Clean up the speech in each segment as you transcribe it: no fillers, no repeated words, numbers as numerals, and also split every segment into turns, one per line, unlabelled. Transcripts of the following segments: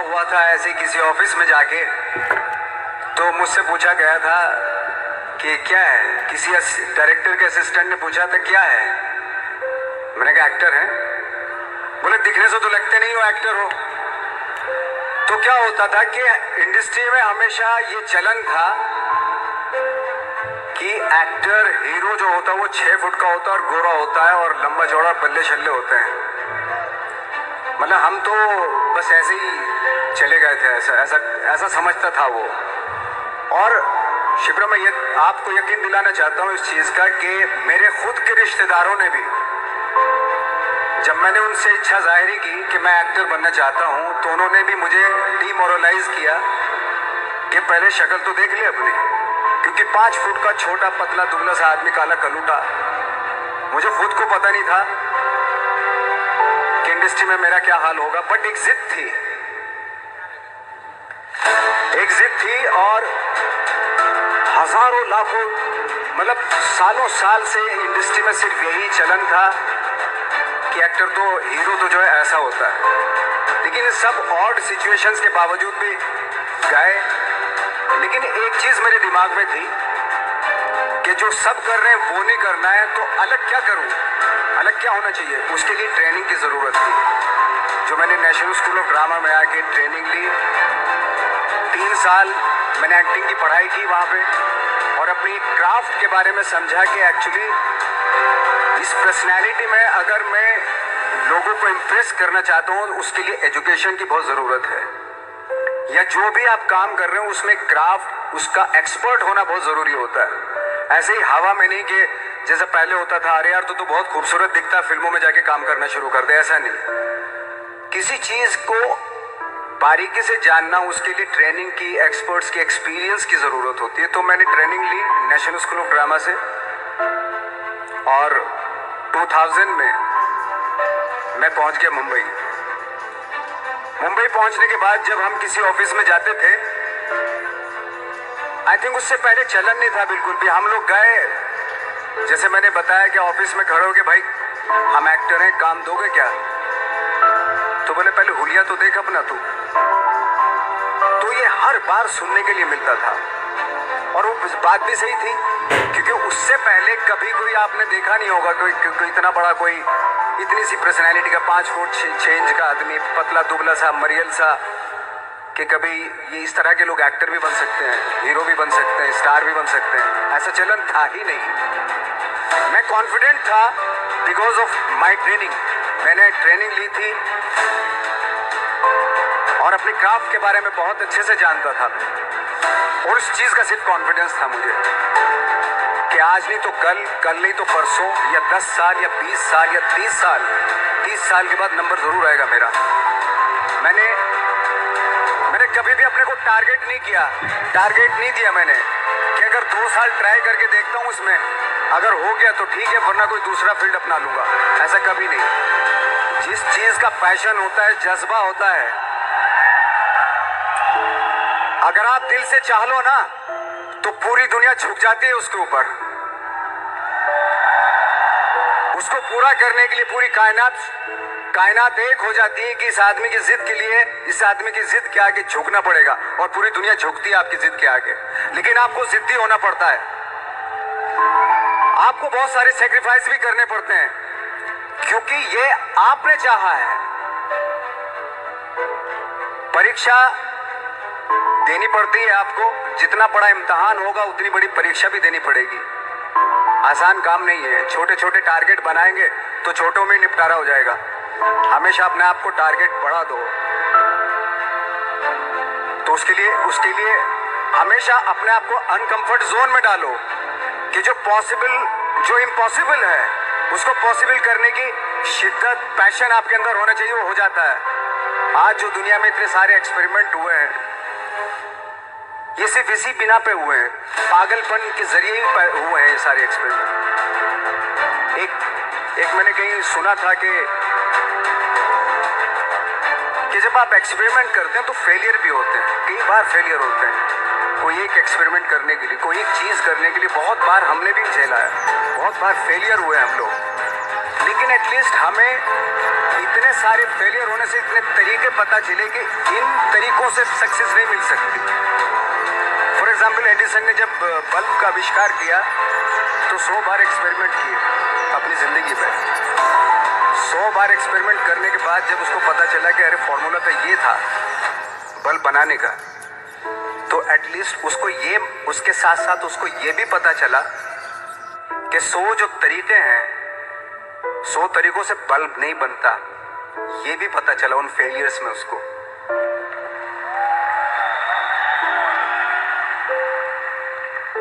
हुआ था ऐसे किसी ऑफिस में जाके, तो मुझसे पूछा गया था कि क्या है। किसी डायरेक्टर के असिस्टेंट ने पूछा था क्या है। मैंने कहा एक्टर है। बोले दिखने से तो लगते नहीं हो एक्टर हो। तो क्या होता था कि इंडस्ट्री में हमेशा ये चलन था कि एक्टर हीरो जो होता है वो 6 फुट का होता है और गोरा होता है और लंबा चौड़ा बल्ले छल्ले होते हैं। मतलब हम तो बस ऐसे ही चले गए थे, ऐसा ऐसा ऐसा समझता था वो। और शिप्रा, मैं ये आपको यकीन दिलाना चाहता हूँ इस चीज का कि मेरे खुद के रिश्तेदारों ने भी, जब मैंने उनसे इच्छा जाहिर की कि मैं एक्टर बनना चाहता हूँ, तो उन्होंने भी मुझे डीमोरलाइज किया कि पहले शक्ल तो देख ले अपनी, क्योंकि 5 फुट का छोटा पतला दुबला सा आदमी, काला कलूटा। मुझे खुद को पता नहीं था कि इंडस्ट्री में मेरा क्या हाल होगा, बट एक जिद थी, और हजारों लाखों मतलब सालों साल से इंडस्ट्री में सिर्फ यही चलन था कि एक्टर तो, हीरो तो जो है ऐसा होता है। लेकिन इन सब ऑड सिचुएशंस के बावजूद भी गए। लेकिन एक चीज मेरे दिमाग में थी कि जो सब कर रहे हैं वो नहीं करना है, तो अलग क्या करूं, अलग क्या होना चाहिए। उसके लिए ट्रेनिंग की जरूरत थी, जो मैंने नेशनल स्कूल ऑफ ड्रामा में आके ट्रेनिंग ली। 3 साल मैंने एक्टिंग की पढ़ाई की वहाँ पे, और अपनी क्राफ्ट के बारे में समझा कि एक्चुअली इस पर्सनैलिटी में अगर मैं लोगों को इम्प्रेस करना चाहता हूँ, उसके लिए एजुकेशन की बहुत ज़रूरत है। या जो भी आप काम कर रहे हो उसमें क्राफ्ट, उसका एक्सपर्ट होना बहुत ज़रूरी होता है। ऐसे ही हवा में नहीं कि जैसे पहले होता था, अरे यार तो बहुत खूबसूरत दिखता है, फिल्मों में जाके काम करना शुरू कर दे, ऐसा नहीं। किसी चीज़ को बारीकी से जानना, उसके लिए ट्रेनिंग की, एक्सपर्ट्स की, एक्सपीरियंस की ज़रूरत होती है। तो मैंने ट्रेनिंग ली नेशनल स्कूल ऑफ ड्रामा से, और 2000 में मैं पहुंच गया मुंबई। मुंबई पहुंचने के बाद जब हम किसी ऑफिस में जाते थे, आई थिंक उससे पहले चलन नहीं था बिल्कुल भी। हम लोग गए, जैसे मैंने बताया कि ऑफिस में खड़े हो के, भाई हम एक्टर हैं, काम दोगे क्या। तो बोले पहले हुलिया तो देख अपना तू। तो ये हर बार सुनने के लिए मिलता था, और वो बात भी सही थी, क्योंकि उससे पहले कभी कोई आपने देखा नहीं होगा कोई इतना बड़ा, कोई इतनी सी पर्सनैलिटी का 5 फुट 6 इंच का आदमी, पतला दुबला सा मरियल सा, कि कभी ये इस तरह के लोग एक्टर भी बन सकते हैं, हीरो भी बन सकते हैं, स्टार भी बन सकते हैं। ऐसा चलन था ही नहीं। मैं कॉन्फिडेंट था बिकॉज ऑफ माई ट्रेनिंग। मैंने ट्रेनिंग ली थी और अपनी क्राफ्ट के बारे में बहुत अच्छे से जानता था, और उस चीज़ का सिर्फ कॉन्फिडेंस था मुझे कि आज नहीं तो कल, कल नहीं तो परसों, या 10 साल या 20 साल या 30 साल के बाद नंबर जरूर आएगा मेरा। मैंने कभी भी अपने को टारगेट नहीं दिया मैंने कि अगर 2 साल ट्राई करके देखता हूँ, उसमें अगर हो गया तो ठीक है, वरना कोई दूसरा फील्ड अपना लूंगा। ऐसा कभी नहीं। जिस चीज का पैशन होता है, जज्बा होता है, अगर आप दिल से चाह लो ना, तो पूरी दुनिया झुक जाती है उसके ऊपर। उसको पूरा करने के लिए पूरी कायनात एक हो जाती है कि इस आदमी की जिद के लिए, इस आदमी की जिद के आगे झुकना पड़ेगा, और पूरी दुनिया झुकती है आपकी जिद के आगे। लेकिन आपको जिद्दी होना पड़ता है, आपको बहुत सारे सेक्रीफाइस भी करने पड़ते हैं, क्योंकि ये आपने चाहा है। परीक्षा देनी पड़ती है आपको, जितना बड़ा इम्तिहान होगा उतनी बड़ी परीक्षा भी देनी पड़ेगी। आसान काम नहीं है। छोटे छोटे टारगेट बनाएंगे तो छोटों में निपटारा हो जाएगा। हमेशा अपने आप को टारगेट बढ़ा दो। तो उसके लिए हमेशा अपने आप को अनकंफर्ट जोन में डालो, कि जो इम्पॉसिबल है उसको पॉसिबल करने की शिद्दत, पैशन आपके अंदर होना चाहिए, वो हो जाता है। आज जो दुनिया में इतने सारे एक्सपेरिमेंट हुए हैं, ये सिर्फ इसी बिना पे हुए हैं, पागलपन के जरिए ही हुए हैं ये सारे एक्सपेरिमेंट। एक मैंने कहीं सुना था कि जब आप एक्सपेरिमेंट करते हैं तो फेलियर भी होते हैं, कई बार फेलियर होते हैं। कोई एक एक्सपेरिमेंट करने के लिए, कोई एक चीज़ करने के लिए बहुत बार हमने भी झेला है, बहुत बार फेलियर हुए हम लोग। लेकिन एटलीस्ट हमें इतने सारे फेलियर होने से इतने तरीके पता चले कि इन तरीकों से सक्सेस नहीं मिल सकती। फॉर एग्जाम्पल, एडिसन ने जब बल्ब का आविष्कार किया तो 100 बार एक्सपेरिमेंट किए अपनी जिंदगी में। 100 बार एक्सपेरिमेंट करने के बाद जब उसको पता चला कि अरे फॉर्मूला तो ये था बल्ब बनाने का, तो एटलीस्ट उसके साथ साथ उसको ये भी पता चला कि 100 जो तरीके हैं, 100 तरीकों से बल्ब नहीं बनता, ये भी पता चला उन फेलियर्स में उसको।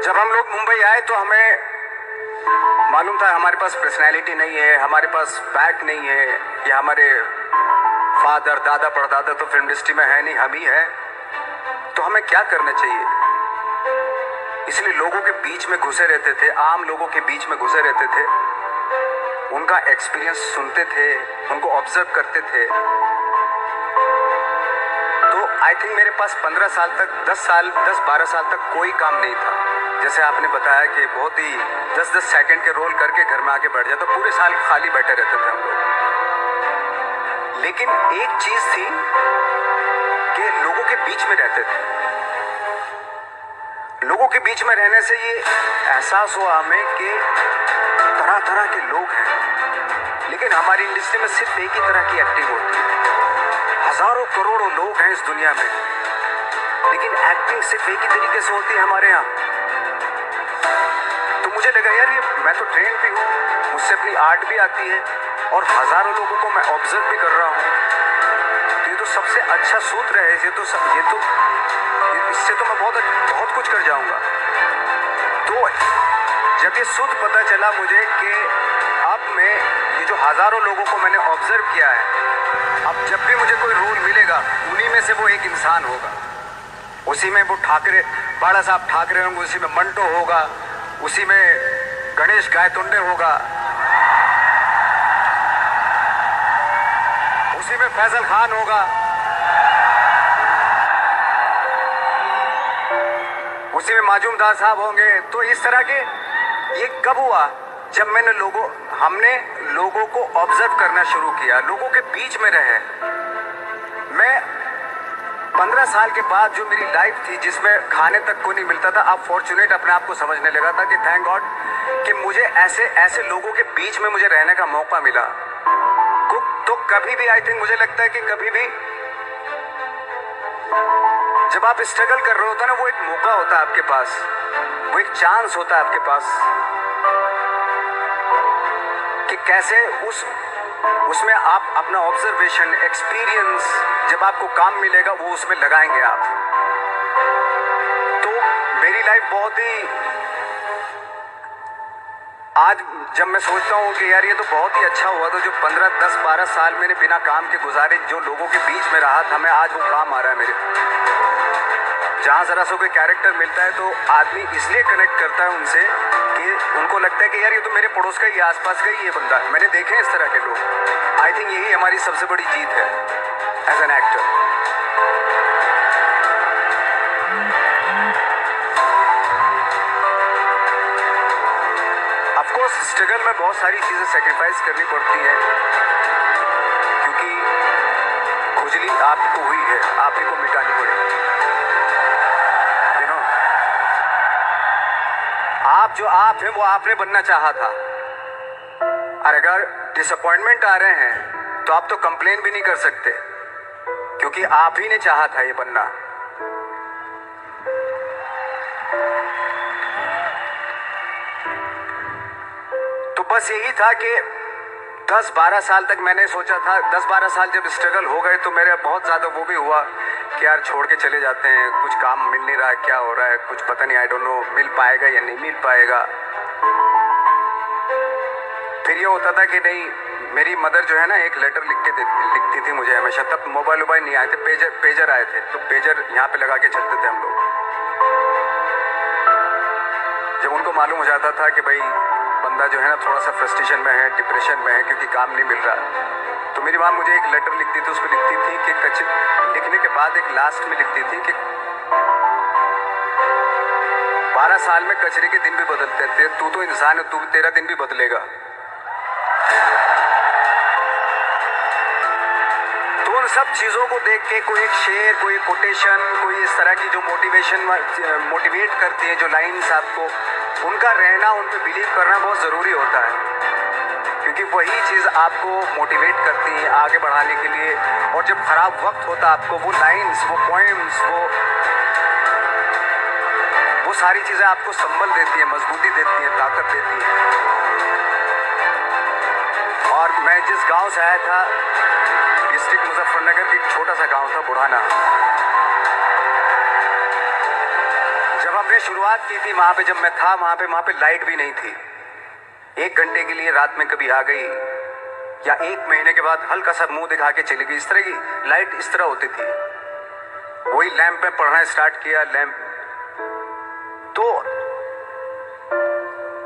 जब हम लोग मुंबई आए तो हमें मालूम था हमारे पास पर्सनैलिटी नहीं है, हमारे पास बैक नहीं है, या हमारे फादर दादा परदादा तो फिल्म इंडस्ट्री में है नहीं, हम ही है, तो हमें क्या करना चाहिए। इसलिए लोगों के बीच में घुसे रहते थे, आम लोगों के बीच में घुसे रहते थे, उनका एक्सपीरियंस सुनते थे, उनको ऑब्जर्व करते थे। तो आई थिंक मेरे पास 15 साल तक 10-12 साल तक कोई काम नहीं था। जैसे आपने बताया कि बहुत ही 10-10 सेकंड के रोल करके घर में आके बैठ जाता, तो पूरे साल खाली बैठे रहते थे हम लोग। लेकिन एक चीज थी कि लोगों के बीच में रहते थे। लोगों के बीच में रहने से ये एहसास हुआ हमें कि तरह तरह के लोग हैं, लेकिन हमारी इंडस्ट्री में सिर्फ एक ही तरह की एक्टिंग होती है। हजारों करोड़ों लोग हैं इस दुनिया में, लेकिन एक्टिंग सिर्फ एक ही तरीके से होती है हमारे यहाँ। तो मुझे लगा यार ये मैं तो ट्रेन भी हूँ, मुझसे अपनी आर्ट भी आती है और हजारों लोगों को मैं ऑब्जर्व भी कर रहा हूँ। तो ये तो सबसे अच्छा सूत्र है, इससे तो मैं बहुत कुछ कर जाऊंगा। तो जब ये सूत्र पता चला मुझे कि अब मैं ये जो हजारों लोगों को मैंने ऑब्जर्व किया है, अब जब भी मुझे कोई रोल मिलेगा उन्हीं में से वो एक इंसान होगा। उसी में वो ठाकरे, बाला साहब ठाकरे होंगे, उसी में मंटो होगा, उसी में गणेश गायतोंडे होगा, उसी में फैजल खान होगा, उसी में माजूमदार साहब होंगे। तो इस तरह के ये कब हुआ? जब हमने लोगों को ऑब्जर्व करना शुरू किया, लोगों के बीच में रहे। मैं 15 साल के बाद जो मेरी लाइफ थी जिसमें खाने तक को नहीं मिलता था, अब फॉर्चुनेट अपने आप को समझने लगा था कि थैंक गॉड कि मुझे ऐसे लोगों के बीच में मुझे रहने का मौका मिला। तो कभी भी आई थिंक मुझे लगता है कि कभी भी जब आप स्ट्रगल कर रहे होते हैं ना, वो एक मौका होता है आपके पास, वो एक चांस होता है आपके पास कि कैसे उसमें आप अपना ऑब्जर्वेशन, एक्सपीरियंस, जब आपको काम मिलेगा वो उसमें लगाएंगे आप। तो मेरी लाइफ बहुत ही, आज जब मैं सोचता हूँ कि यार ये तो बहुत ही अच्छा हुआ, तो जो 15-10-12 साल मैंने बिना काम के गुजारे, जो लोगों के बीच में रहा था मैं, आज वो काम आ रहा है मेरे। जहाँ जरा सा कोई कैरेक्टर मिलता है तो आदमी इसलिए कनेक्ट करता है उनसे कि उनको लगता है कि यार ये तो मेरे पड़ोस का ही, आसपास का ही ये बंदा है। मैंने देखे इस तरह के लोग। आई थिंक यही हमारी सबसे बड़ी जीत है as an actor. Of course struggle में बहुत सारी चीजें सेक्रीफाइस करनी पड़ती है, क्योंकि खुजली आपको हुई है, आप ही को मिटानी पड़ेगी। आप जो आप हैं वो आपने बनना चाहा था, और अगर डिसअपॉइंटमेंट आ रहे हैं तो आप तो कंप्लेन भी नहीं कर सकते, क्योंकि आप ही ने चाहा था ये बनना। तो बस यही था कि 10-12 साल तक मैंने सोचा था, 10-12 साल जब स्ट्रगल हो गए तो मेरे बहुत ज़्यादा वो भी हुआ कि यार छोड़ के चले जाते हैं, कुछ काम मिल नहीं रहा है, क्या हो रहा है कुछ पता नहीं, आई डोंट नो मिल पाएगा या नहीं मिल पाएगा। फिर ये होता था कि नहीं, मेरी मदर जो है ना एक लेटर लिखती थी मुझे हमेशा। तब मोबाइल नहीं आए थे, पेजर आए थे, तो पेजर यहाँ पे लगा के चलते थे हम लोग। जब उनको मालूम हो जाता था कि भाई बंदा जो है ना थोड़ा सा फ्रस्ट्रेशन में है, डिप्रेशन में है, क्योंकि काम नहीं मिल रहा, तो मेरी माँ मुझे एक लेटर लिखती थी। उसमें लिखती थी कि लिखने के बाद एक लास्ट में लिखती थी कि 12 साल में कचरे के दिन भी बदलते थे, तू तो इंसान है, तू तेरा दिन भी बदलेगा। सब चीज़ों को देख के कोई एक शेर, कोई कोटेशन, कोई इस तरह की जो मोटिवेट करती है, जो लाइन्स आपको, उनका रहना, उन पर बिलीव करना बहुत ज़रूरी होता है, क्योंकि वही चीज़ आपको मोटिवेट करती है आगे बढ़ाने के लिए। और जब खराब वक्त होता है आपको वो लाइन्स, वो पोएम्स, वो सारी चीज़ें आपको संबल देती है, मजबूती देती है, ताकत देती है। और मैं जिस गांव से आया था, डिस्ट्रिक्ट मुजफ्फरनगर का एक छोटा सा गांव था बुढ़ाना, जब हमने शुरुआत की थी वहाँ पे, जब मैं था वहाँ पे लाइट भी नहीं थी। 1 घंटे के लिए रात में कभी आ गई, या 1 महीने के बाद हल्का सा मुंह दिखा के चली गई। इस तरह की लाइट इस तरह होती थी। वही लैंप में पढ़ना स्टार्ट किया, लैंप। तो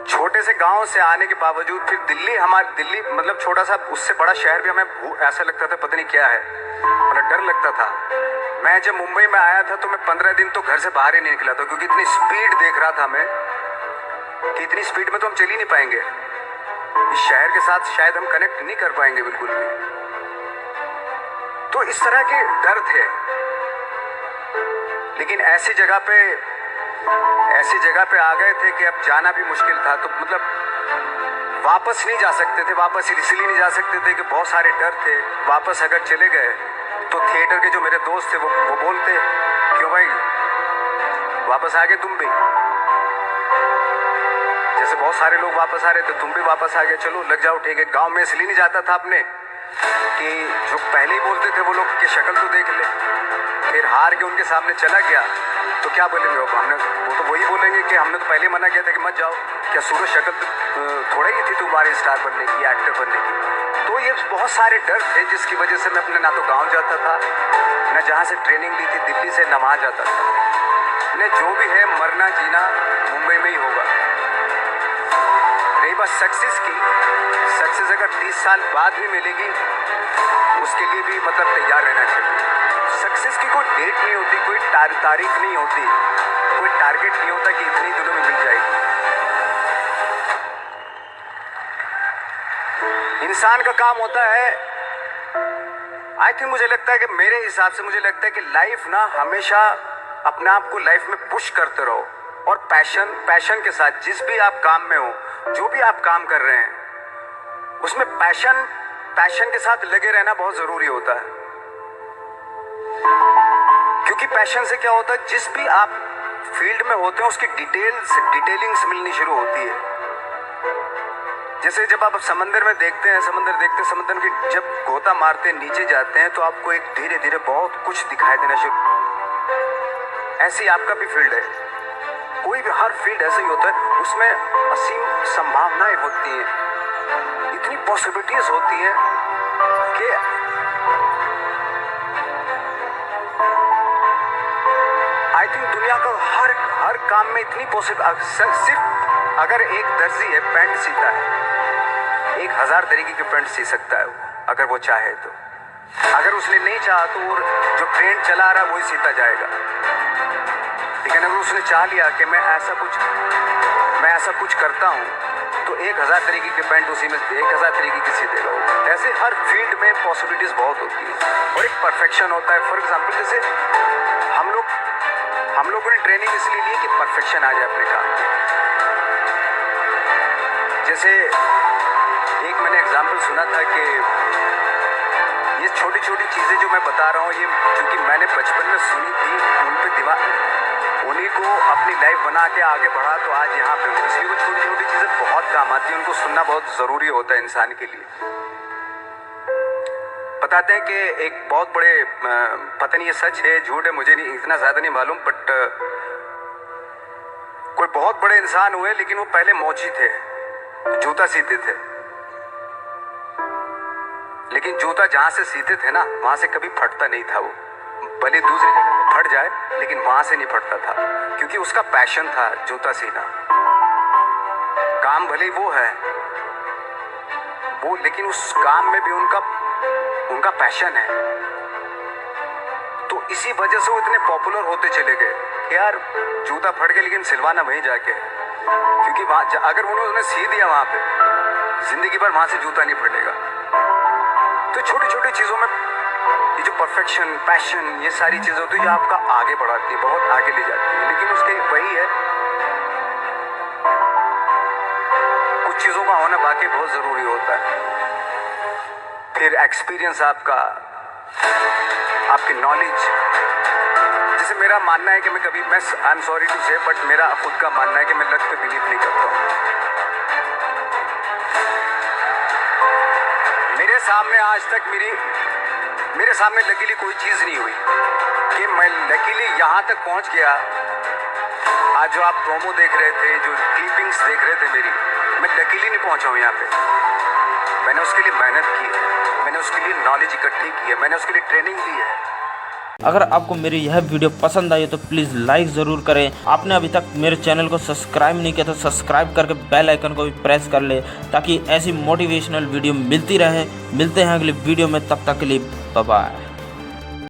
छोटे से गांव से आने के बावजूद फिर दिल्ली मतलब छोटा सा, उससे बड़ा शहर भी हमें ऐसा लगता था पता नहीं क्या है, मतलब डर लगता था। मैं जब मुंबई में आया था तो मैं 15 दिन तो घर से बाहर ही नहीं निकला था, क्योंकि इतनी स्पीड देख रहा था मैं कि इतनी स्पीड में तो हम चल ही नहीं पाएंगे, इस शहर के साथ शायद हम कनेक्ट नहीं कर पाएंगे बिल्कुल भी। तो इस तरह के डर थे। लेकिन ऐसी जगह पे आ गए थे कि अब जाना भी मुश्किल था। तो मतलब वापस नहीं जा सकते थे। वापस इसलिए नहीं जा सकते थे कि बहुत सारे डर थे। वापस अगर चले गए तो थिएटर के जो मेरे दोस्त थे वो बोलते, क्यों भाई वापस आ गए तुम भी, जैसे बहुत सारे लोग वापस आ रहे थे तुम भी वापस आ गए, चलो लग जाओ ठीक है। गांव में इसलिए नहीं जाता था अपने कि जो पहले ही बोलते थे वो लोग की शक्ल तो देख ले, फिर हार के उनके सामने चला गया तो क्या बोलेंगे वो तो वही बोलेंगे कि हमने तो पहले मना किया था कि मत जाओ, क्या सूरज शक्ल थोड़ा ही थी तुम्हारी स्टार बनने की, एक्टर बनने की। तो ये बहुत सारे डर थे जिसकी वजह से मैं अपने ना तो गांव जाता था, न जहाँ से ट्रेनिंग ली थी दिल्ली से, न वहाँ जाता था। ने जो भी है मरना जीना मुंबई में ही होगा। रही बात सक्सेस की, सक्सेस अगर 30 साल बाद भी मिलेगी उसके लिए भी मतलब तैयार रहना चाहिए। सक्सेस की कोई डेट नहीं होती, कोई तारीख नहीं होती, कोई टारगेट नहीं होता कि इतनी दिनों में मिल जाएगी। इंसान का काम होता है, आई थिंक मुझे लगता है कि मेरे हिसाब से मुझे लगता है कि लाइफ ना हमेशा अपने आप को लाइफ में पुश करते रहो, और पैशन के साथ जिस भी आप काम में हो, जो भी आप काम कर रहे हैं उसमें पैशन के साथ लगे रहना बहुत जरूरी होता है। क्योंकि पैशन से क्या होता है, जिस भी आप फील्ड में होते हैं उसकी डिटेलिंग्स मिलनी शुरू होती है। जैसे जब आप समंदर में देखते हैं, समंदर की जब गोता मारते हैं नीचे जाते हैं तो आपको एक धीरे धीरे बहुत कुछ दिखाई देना शुरू। ऐसे ही आपका भी फील्ड है, कोई भी हर फील्ड ऐसे ही होता है, उसमें असीम संभावनाएं होती हैं, इतनी पॉसिबिलिटीज होती हैं कि आई थिंक दुनिया का हर काम में इतनी सिर्फ अगर एक दर्जी है पैंट सीता है, 1000 तरीके की पैंट सी सकता है वो, अगर वो चाहे तो। अगर उसने नहीं चाहा तो वो जो ट्रेंड चला रहा है वही सीता जाएगा। लेकिन अगर उसने चाह लिया कि मैं ऐसा कुछ करता हूँ तो 1000 तरीके की पैंट उसी में 1000 तरीके की सी देगा। ऐसे हर फील्ड में पॉसिबिलिटीज बहुत होती है और एक परफेक्शन होता है। फॉर एग्जाम्पल जैसे हम लोगों ने ट्रेनिंग इसलिए ली कि परफेक्शन आ जाए अपने काम में। जैसे एक मैंने एग्जाम्पल सुना था कि ये छोटी छोटी चीज़ें जो मैं बता रहा हूँ, ये क्योंकि मैंने बचपन में सुनी थी, उन पे उन्हीं को अपनी लाइफ बना के आगे बढ़ा तो आज यहाँ पे हूँ। इसलिए वो छोटी छोटी चीज़ें बहुत काम आती हैं, उनको सुनना बहुत ज़रूरी होता है इंसान के लिए। बताते हैं कि एक बहुत बड़े, पता नहीं ये सच है झूठ है मुझे नहीं इतना ज़्यादा नहीं मालूम, बट कोई बहुत बड़े इंसान हुए लेकिन वो पहले मोची थे, जूता सीते थे। लेकिन जूता जहाँ से सीते थे ना वहाँ से कभी फटता नहीं था। वो भले दूसरी जगह फट जाए लेकिन वहाँ से नहीं फटता था, क्योंकि उसका पैशन था जूता सीना। काम भले वो है वो, लेकिन उस काम में भी उनका पैशन है। तो इसी वजह से वो इतने पॉपुलर होते चले गए कि यार जूता फट गया लेकिन सिलवाना वहीं जाके, क्योंकि वहाँ अगर उन्होंने सी दिया वहाँ पे जिंदगी भर वहाँ से जूता नहीं फटेगा। तो छोटी छोटी चीज़ों में ये जो परफेक्शन, पैशन, ये सारी चीज़ें होती है, ये आपका आगे बढ़ाती है, बहुत आगे ले जाती है। लेकिन उसके वही है, कुछ चीज़ों का होना वाकई बहुत ज़रूरी होता है। फिर एक्सपीरियंस आपका, आपकी नॉलेज। जैसे मेरा मानना है कि मैं आई एम सॉरी टू से, बट मेरा खुद का मानना है कि मैं लक पे बिलीव नहीं करता हूँ। मेरे सामने आज तक मेरे सामने लकीली कोई चीज़ नहीं हुई कि मैं लकीली यहाँ तक पहुँच गया। आज जो आप प्रोमो देख रहे थे, जो क्लिपिंग्स देख रहे थे मेरी, मैं लकीली नहीं पहुँचा हूँ यहाँ पे। मैंने उसके लिए मेहनत की है, मैंने उसके लिए नॉलेज इकट्ठी की है, मैंने उसके लिए ट्रेनिंग ली है।
अगर आपको मेरी यह वीडियो पसंद आई तो प्लीज़ लाइक ज़रूर करें। आपने अभी तक मेरे चैनल को सब्सक्राइब नहीं किया तो सब्सक्राइब करके बेल आइकन को भी प्रेस कर ले, ताकि ऐसी मोटिवेशनल वीडियो मिलती रहे। मिलते हैं अगली वीडियो में, तब तक के लिए बाय बाय।